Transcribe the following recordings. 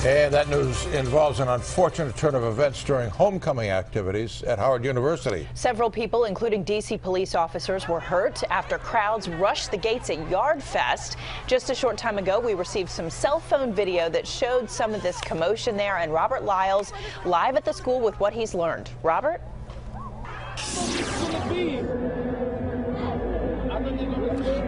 And that news involves an unfortunate turn of events during homecoming activities at Howard University. Several people, including D.C. police officers, were hurt after crowds rushed the gates at Yard Fest. Just a short time ago, we received some cell phone video that showed some of this commotion there, and Robert Lyles live at the school with what he's learned. Robert?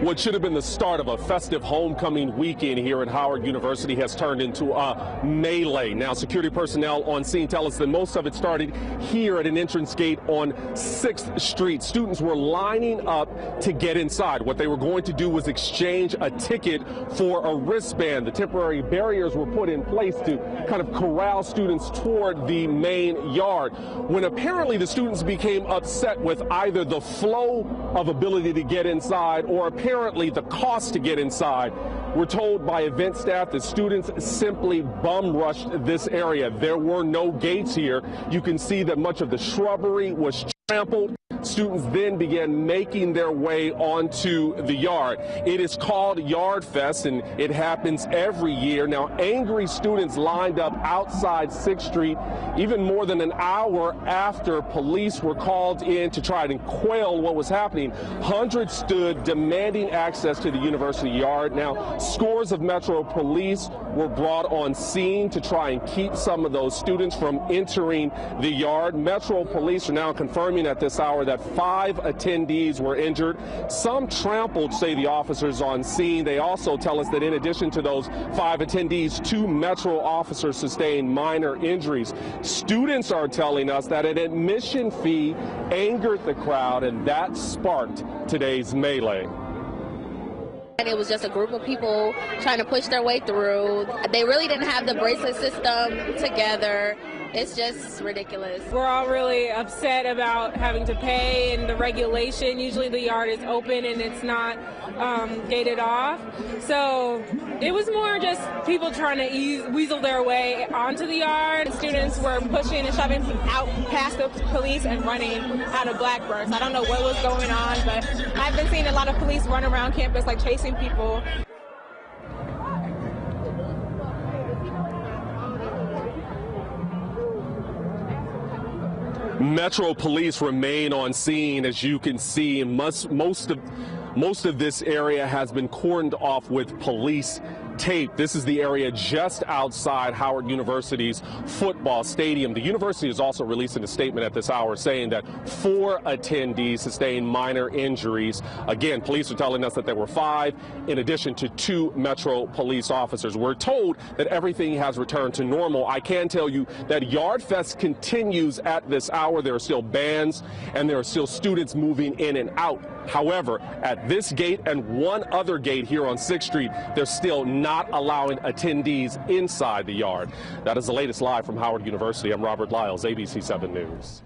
What should have been the start of a festive homecoming weekend here at Howard University has turned into a melee. Now, security personnel on scene tell us that most of it started here at an entrance gate on 6th Street. Students were lining up to get inside. What they were going to do was exchange a ticket for a wristband. The temporary barriers were put in place to kind of corral students toward the main yard, when apparently the students became upset with either the flow of ability to get inside or apparently the cost to get inside. We're told by event staff that students simply bum rushed this area. There were no gates here. You can see that much of the shrubbery was trampled. Students then began making their way onto the yard. It is called Yard Fest, and it happens every year. Now, angry students lined up outside 6th Street even more than an hour after police were called in to try to quell what was happening. Hundreds stood demanding access to the university yard. Now, scores of Metro police were brought on scene to try and keep some of those students from entering the yard. Metro police are now confirming at this hour that 5 attendees were injured. Some trampled, say the officers on scene. They also tell us that in addition to those 5 attendees, 2 Metro officers sustained minor injuries. Students are telling us that an admission fee angered the crowd, and that sparked today's melee. And it was just a group of people trying to push their way through. They really didn't have the bracelet system together. It's just ridiculous. We're all really upset about having to pay and the regulation. Usually the yard is open and it's not gated off. So it was more just people trying to weasel their way onto the yard. Students were pushing and shoving out past the police and running out of Blackbirds. I don't know what was going on, but I've been seeing a lot of police run around campus like chasing people. Metro police remain on scene, as you can see. Most of this area has been cordoned off with police tape. This is the area just outside Howard University's football stadium. The university is also releasing a statement at this hour saying that 4 attendees sustained minor injuries. Again, police are telling us that there were 5 in addition to 2 Metro police officers. We're told that everything has returned to normal. I can tell you that Yard Fest continues at this hour. There are still bands and there are still students moving in and out. However, at this gate and one other gate here on 6th Street, they're still not allowing attendees inside the yard. That is the latest live from Howard University. I'm Robert Lyles, ABC 7 News.